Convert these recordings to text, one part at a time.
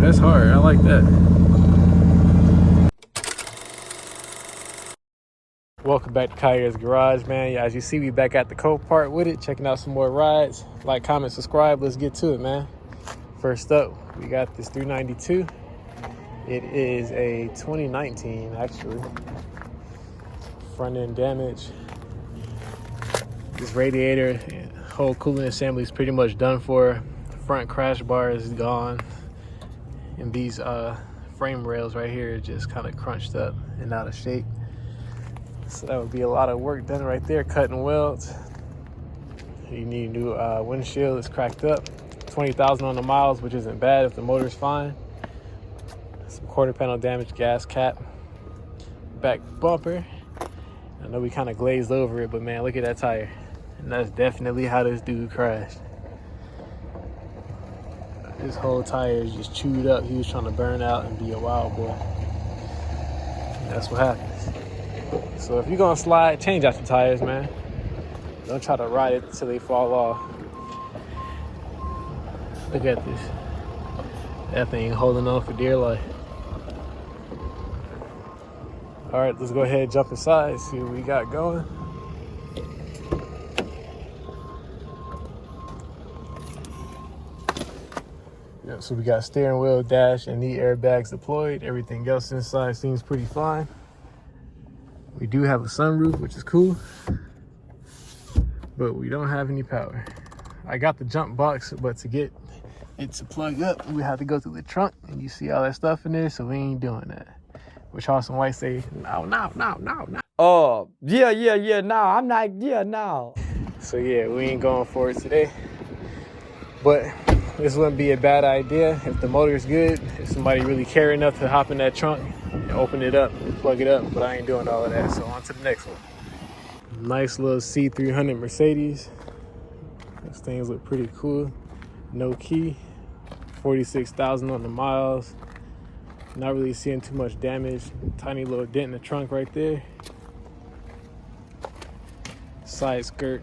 That's hard. I like that. Welcome back to KHAIR'S Garage, man. As you see, we back at the COPART with it, checking out some more rides. Like, comment, subscribe. Let's get to it, man. First up, we got this 392. It is a 2019, actually. Front end damage. This radiator, whole cooling assembly is pretty much done for. Front crash bar is gone. And these frame rails right here are just kind of crunched up and out of shape. So that would be a lot of work done right there, cutting welds. You need a new windshield. It's cracked up. 20,000 on the miles, which isn't bad if the motor's fine. Some quarter panel damage, gas cap, back bumper. I know we kind of glazed over it, but man, look at that tire. And that's definitely how this dude crashed. This whole tire is just chewed up. He was trying to burn out and be a wild boy. And that's what happens. So if you're gonna slide, change out the tires, man. Don't try to ride it until they fall off. Look at this. That thing holding on for dear life. All right, let's go ahead and jump inside, see what we got going. Yeah, so we got steering wheel, dash, and knee airbags deployed. Everything else inside seems pretty fine. We do have a sunroof, which is cool, but we don't have any power. I got the jump box, but to get it to plug up, we have to go through the trunk, and you see all that stuff in there, so we ain't doing that. Which Austin White say, no. Oh, yeah, no, I'm not, no. So yeah, we ain't going for it today. But this wouldn't be a bad idea if the motor's good, if somebody really care enough to hop in that trunk and open it up and plug it up, but I ain't doing all of that, so on to the next one. Nice little C300 Mercedes. Those things look pretty cool. No key, 46,000 on the miles. Not really seeing too much damage. Tiny little dent in the trunk right there. Side skirt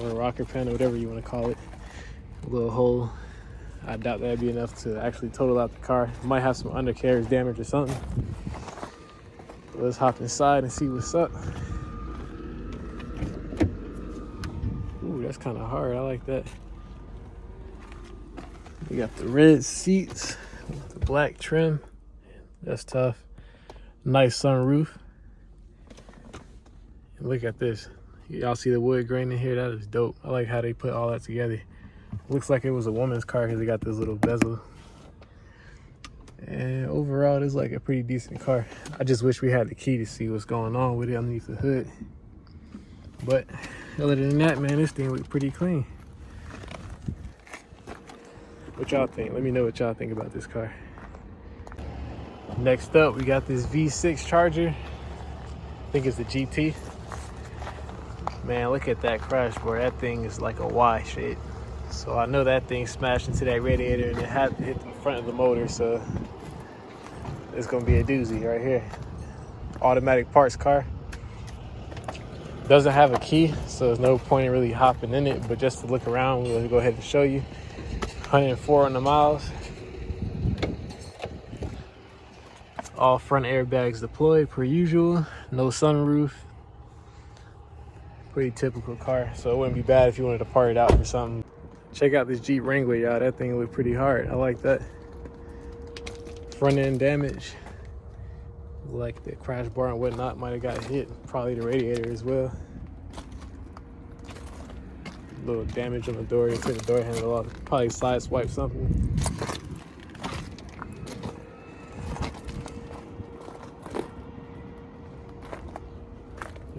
or rocker panel, whatever you want to call it. A little hole. I doubt that'd be enough to actually total out the car. Might have some undercarriage damage or something. But let's hop inside and see what's up. Ooh, that's kind of hard. I like that. We got the red seats with the black trim. That's tough. Nice sunroof. And look at this. Y'all see the wood grain in here? That is dope. I like how they put all that together. Looks like it was a woman's car because they got this little bezel. And overall, it's like a pretty decent car. I just wish we had the key to see what's going on with it underneath the hood. But other than that, man, this thing looks pretty clean. What y'all think? Let me know what y'all think about this car. Next up, we got this V6 Charger. I think it's the GT. Man, look at that crash bar. That thing is like a Y shape. So I know that thing smashed into that radiator and it had to hit the front of the motor, so it's gonna be a doozy right here. Automatic parts car. Doesn't have a key, so there's no point in really hopping in it, but just to look around, we'll go ahead and show you. 104 on the miles. All front airbags deployed per usual. No sunroof. Pretty typical car, so it wouldn't be bad if you wanted to part it out for something. Check out this Jeep Wrangler, y'all. That thing looked pretty hard. I like that. Front end damage. Like the crash bar and whatnot might have got hit. Probably the radiator as well. Little damage on the door. You took the door handle off. Probably side swipe something.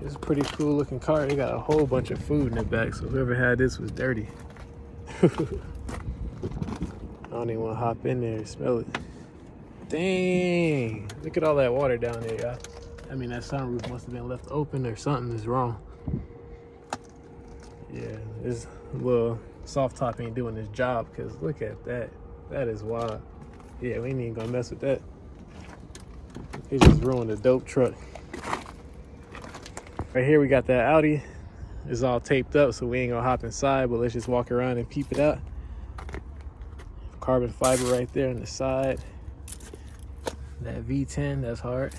It's a pretty cool looking car. They got a whole bunch of food in the back, so whoever had this was dirty. I don't even want to hop in there and smell it. Dang, look at all that water down there, y'all. I mean, that sunroof must have been left open or something is wrong. Yeah, this little soft top ain't doing his job, because look at that. That is wild. Yeah, we ain't even gonna mess with that. It just ruined a dope truck. Right here we got that Audi. It's all taped up, so we ain't gonna hop inside, but let's just walk around and peep it out. Carbon fiber right there on the side. That V10, that's hard.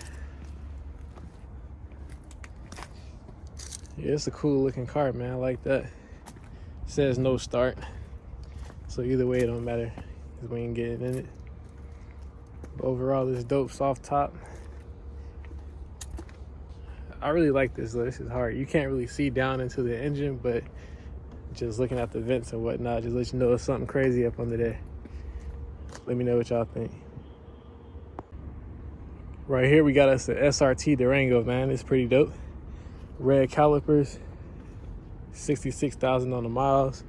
Yeah, it's a cool looking car, man. I like that. It says no start, so either way it don't matter because we ain't getting in it. But overall, this dope soft top. I really like this though. This is hard. You can't really see down into the engine, but just looking at the vents and whatnot, just let you know there's something crazy up under there. Let me know what y'all think. Right here, we got us the SRT Durango, man. It's pretty dope. Red calipers, 66,000 on the miles.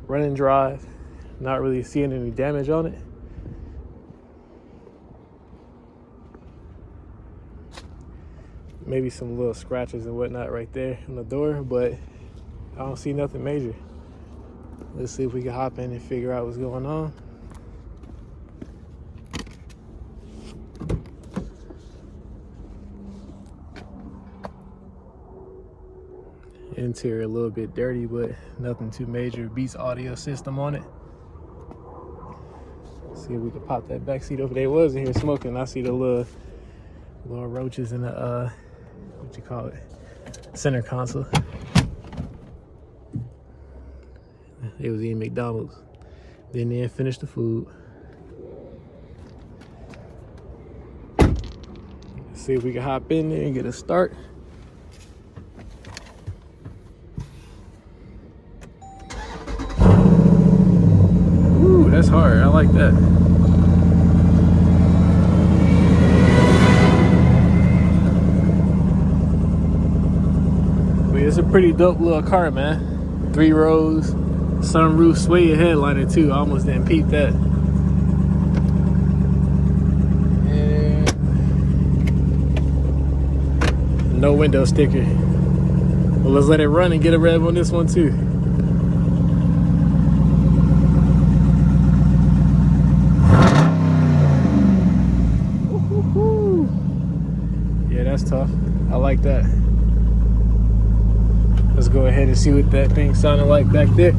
Running drive, not really seeing any damage on it. Maybe some little scratches and whatnot right there on the door, but I don't see nothing major. Let's see if we can hop in and figure out what's going on. Interior a little bit dirty, but nothing too major. Beats audio system on it. See if we can pop that back seat over there. It was in here smoking. I see the little roaches in the what you call it, center console. They was eating McDonald's. Then they finished the food. Let's see if we can hop in there and get a start. Ooh, that's hard. I like that. But it's a pretty dope little car, man. 3 rows, sunroof, sway headliner too. I almost didn't peep that. And no window sticker. Well, let's let it run and get a rev on this one too. Yeah, that's tough. I like that. Let's go ahead and see what that thing sounded like back there.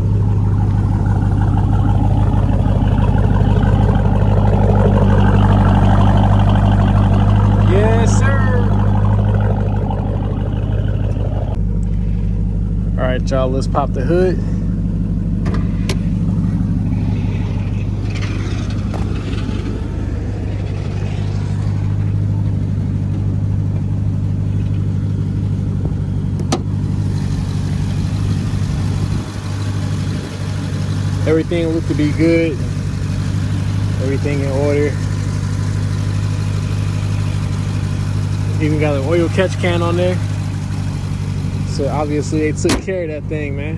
Yes, sir. All right, y'all, let's pop the hood. Everything looked to be good. Everything in order. Even got an oil catch can on there. So obviously they took care of that thing, man.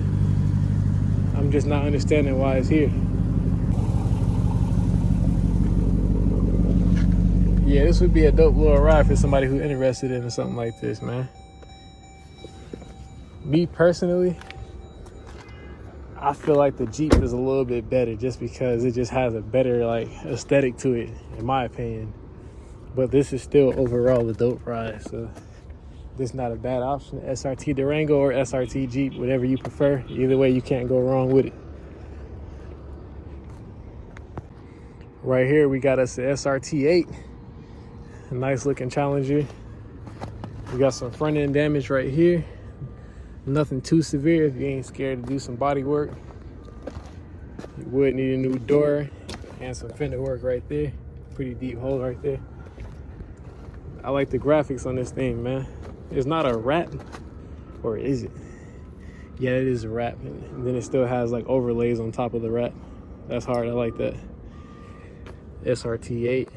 I'm just not understanding why it's here. Yeah, this would be a dope little ride for somebody who's interested in something like this, man. Me personally, I feel like the Jeep is a little bit better just because it just has a better like aesthetic to it, in my opinion. But this is still overall a dope ride, so this is not a bad option. SRT Durango or SRT Jeep, whatever you prefer. Either way, you can't go wrong with it. Right here, we got us the SRT8, a nice looking Challenger. We got some front end damage right here. Nothing too severe if you ain't scared to do some body work. You would need a new door and some fender work right there. Pretty deep hole right there. I like the graphics on this thing, man. It's not a wrap, or is it? Yeah, it is a wrap. And then it still has like overlays on top of the wrap. That's hard, I like that. SRT8,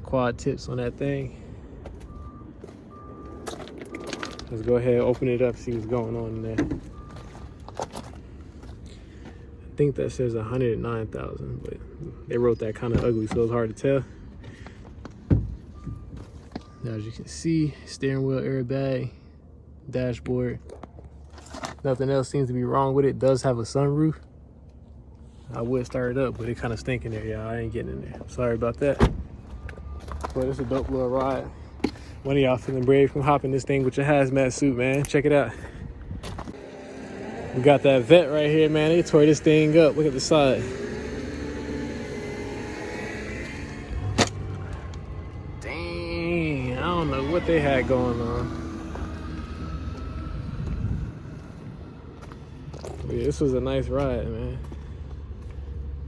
quad tips on that thing. Let's go ahead and open it up, see what's going on in there. I think that says 109,000, but they wrote that kind of ugly, so it's hard to tell. Now, as you can see, steering wheel airbag, dashboard. Nothing else seems to be wrong with it. It does have a sunroof. I would start it up, but it kind of stinks in there, y'all. I ain't getting in there. Sorry about that. But it's a dope little ride. One of y'all feeling brave, come hop in this thing with your hazmat suit, man. Check it out. We got that vet right here, man. They tore this thing up. Look at the side. what they had going on. But yeah, this was a nice ride, man.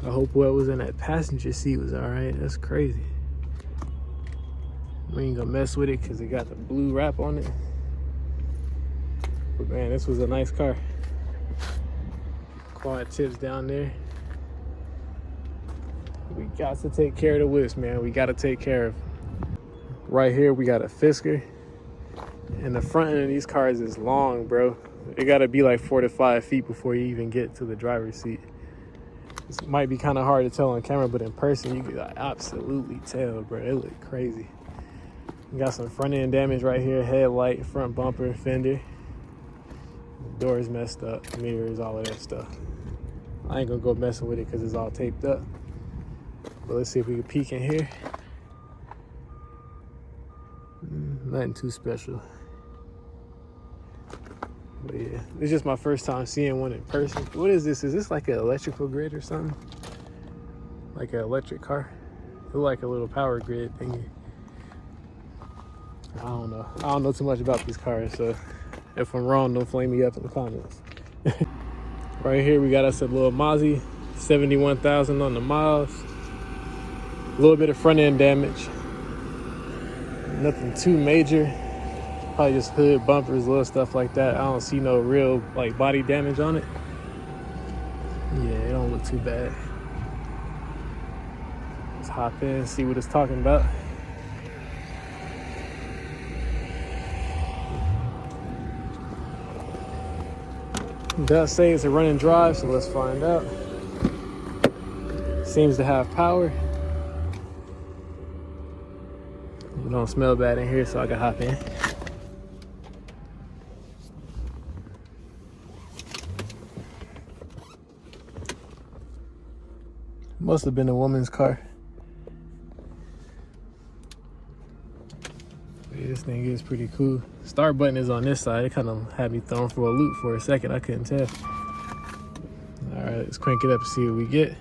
I hope what was in that passenger seat was all right. That's crazy. We ain't gonna mess with it because it got the blue wrap on it. But man, this was a nice car. Quad tips down there. We got to take care of the whips, man. We got to take care of them. Right here, we got a Fisker. And the front end of these cars is long, bro. It got to be like 4 to 5 feet before you even get to the driver's seat. This might be kind of hard to tell on camera, but in person, you can absolutely tell, bro. It look crazy. We got some front end damage right here. Headlight, front bumper, fender. Doors messed up, mirrors, all of that stuff. I ain't gonna go messing with it because it's all taped up. But let's see if we can peek in here. Nothing too special. But yeah, it's just my first time seeing one in person. What is this? Is this like an electrical grid or something? Like an electric car? It look like a little power grid thingy. I don't know. I don't know too much about these cars, so if I'm wrong, don't flame me up in the comments. Right here, we got us a little Mozzie, 71,000 on the miles. A little bit of front end damage. Nothing too major. Probably just hood, bumpers, little stuff like that. I don't see no real like body damage on it. Yeah, it don't look too bad. Let's hop in and see what it's talking about. It does say it's a running drive, so let's find out. Seems to have power. It don't smell bad in here, so I can hop in. Must have been a woman's car. Yeah, this thing is pretty cool. Start button is on this side. It kind of had me thrown for a loop for a second. I couldn't tell. All right, let's crank it up and see what we get.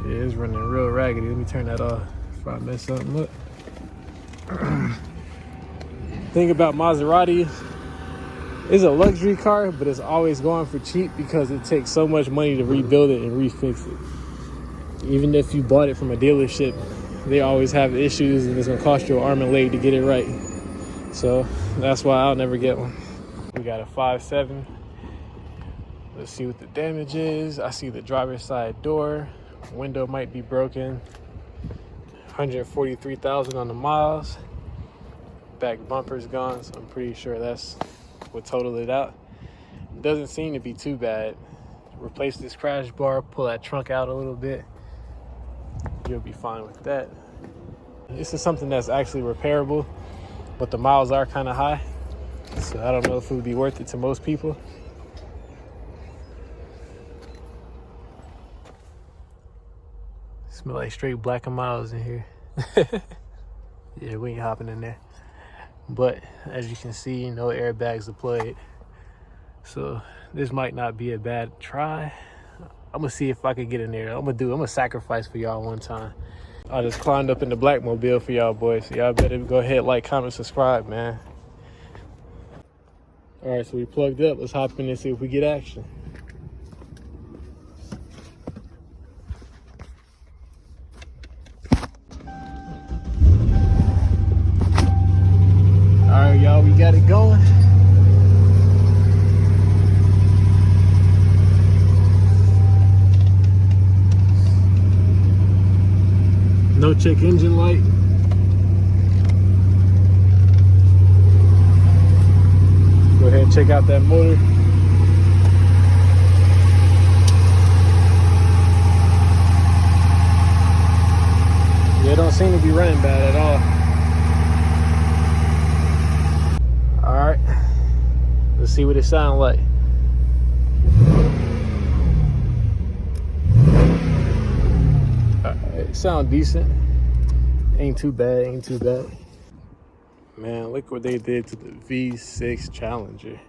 Yeah, it's running real raggedy. Let me turn that off before I mess something up. Thing about Maserati, it's a luxury car, but it's always going for cheap because it takes so much money to rebuild it and refix it. Even if you bought it from a dealership, they always have issues and it's gonna cost you an arm and leg to get it right. So that's why I'll never get one. We got a 5.7. Let's see what the damage is. I see the driver's side door. Window might be broken. 143,000 on the miles. Back bumper's gone, so I'm pretty sure that's what totaled it out. Doesn't seem to be too bad. Replace this crash bar, pull that trunk out a little bit. You'll be fine with that. This is something that's actually repairable, but the miles are kind of high, so I don't know if it would be worth it to most people. Smell like straight black and miles in here. Yeah, we ain't hopping in there. But as you can see, no airbags deployed. So this might not be a bad try. I'm gonna see if I can get in there. I'm gonna sacrifice for y'all one time. I just climbed up in the Blackmobile for y'all boys. So y'all better go ahead, like, comment, subscribe, man. All right, so we plugged up. Let's hop in and see if we get action. All right, y'all, we got it going. No check engine light. Go ahead and check out that motor. Yeah, it don't seem to be running bad at all. All right, let's see what it sounds like. It sounds decent. Ain't too bad, ain't too bad. Man, look what they did to the V6 Challenger.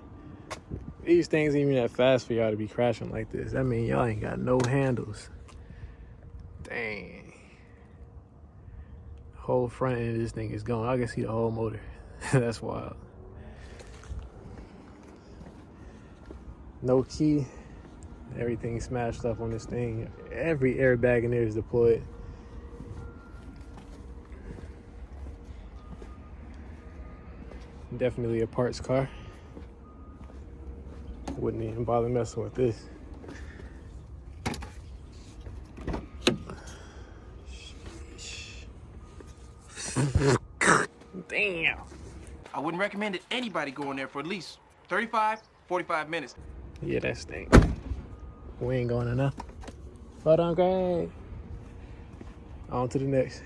These things ain't even that fast for y'all to be crashing like this. I mean, y'all ain't got no handles. Dang. Whole front end of this thing is going. I can see the whole motor. That's wild. No key. Everything smashed up on this thing. Every airbag in there is deployed. Definitely a parts car. Wouldn't even bother messing with this. Damn. I wouldn't recommend it anybody go in there for at least 35, 45 minutes. Yeah, that stink. We ain't going enough. Hold on, great. On to the next.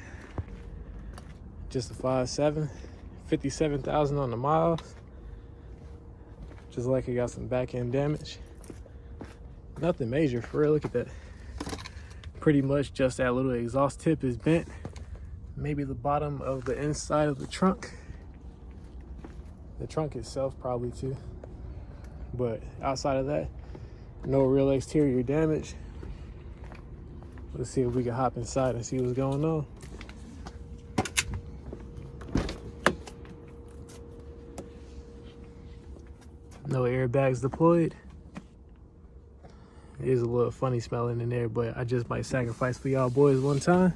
Just a 5.7, 57,000 on the miles. Just like it got some back end damage. Nothing major for real. Look at that. Pretty much just that little exhaust tip is bent. Maybe the bottom of the inside of the trunk. The trunk itself probably too. But outside of that, no real exterior damage. Let's see if we can hop inside and see what's going on. No airbags deployed. It is a little funny smelling in there, but I just might sacrifice for y'all boys one time.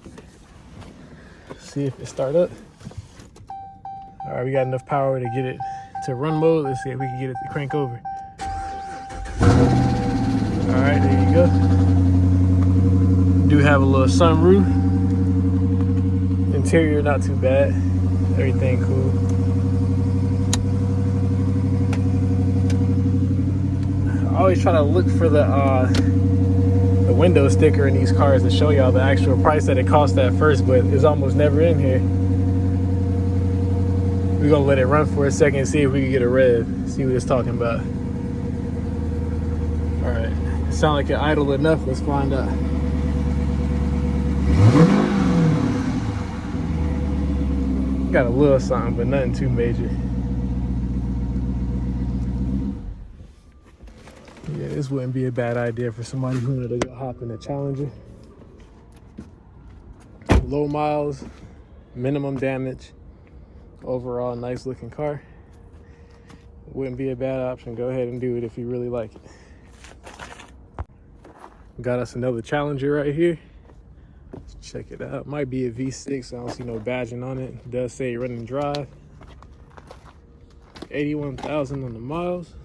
See if it start up. All right, we got enough power to get it to run mode. Let's see if we can get it to crank over. All right, there you go. Do have a little sunroof. Interior not too bad. Everything cool. I always try to look for the window sticker in these cars to show y'all the actual price that it cost at first, but it's almost never in here. We're gonna let it run for a second and see if we can get a rev, see what it's talking about. All right, it sounds like it idle enough. Let's find out. Got a little something, but nothing too major. Yeah, this wouldn't be a bad idea for somebody who wanted to go hop in a Challenger. Low miles, minimum damage. Overall, nice looking car. Wouldn't be a bad option. Go ahead and do it if you really like it. Got us another Challenger right here. Let's check it out. Might be a V6. I don't see no badging on it. It does say run and drive. 81,000 on the miles.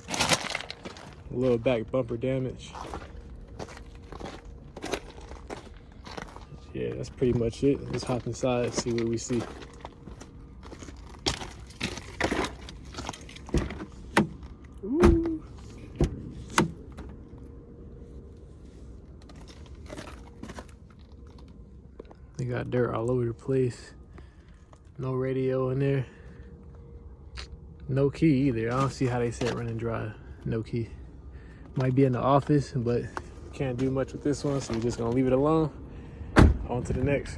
A little back bumper damage. Yeah, that's pretty much it. Let's hop inside and see what we see. Ooh. They got dirt all over the place. No radio in there. No key either. I don't see how they said run and drive. No key. Might be in the office, but can't do much with this one, so we're just gonna leave it alone. On to the next.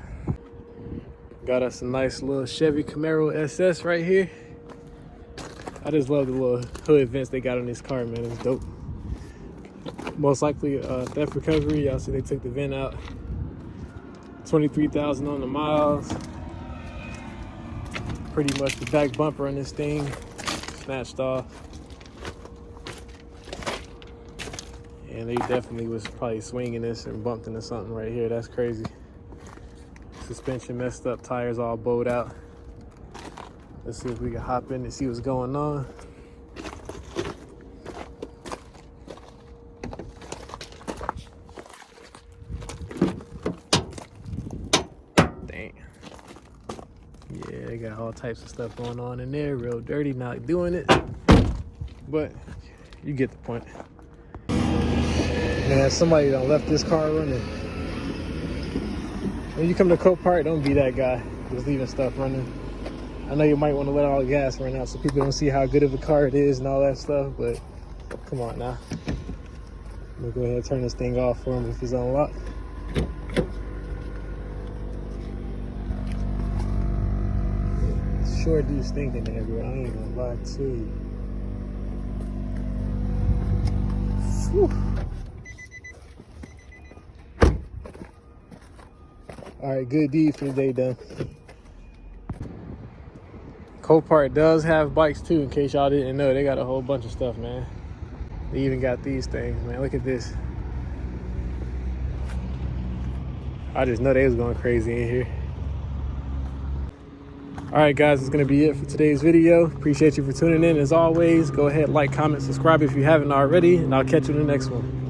Got us a nice little Chevy Camaro SS right here. I just love the little hood vents they got on this car, man. It's dope. Most likely theft recovery. Y'all see they took the vent out. 23,000 on the miles. Pretty much the back bumper on this thing snatched off. And they definitely was probably swinging this and bumped into something right here. That's crazy. Suspension messed up, tires all bowed out. Let's see if we can hop in and see what's going on. Dang. Yeah, they got all types of stuff going on in there. Real dirty, not doing it. But you get the point. Man, somebody done left this car running. When you come to COPART, don't be that guy just leaving stuff running. I know you might want to let all the gas run out so people don't see how good of a car it is and all that stuff, but come on now. I'm gonna go ahead and turn this thing off for him if it's unlocked. It sure do stink in there, bro. I ain't gonna lie to you. Whew. All right, good deed for the day done. COPART does have bikes too, in case y'all didn't know. They got a whole bunch of stuff, man. They even got these things, man. Look at this. I just know they was going crazy in here. All right, guys, that's gonna be it for today's video. Appreciate you for tuning in. As always, go ahead, like, comment, subscribe if you haven't already, and I'll catch you in the next one.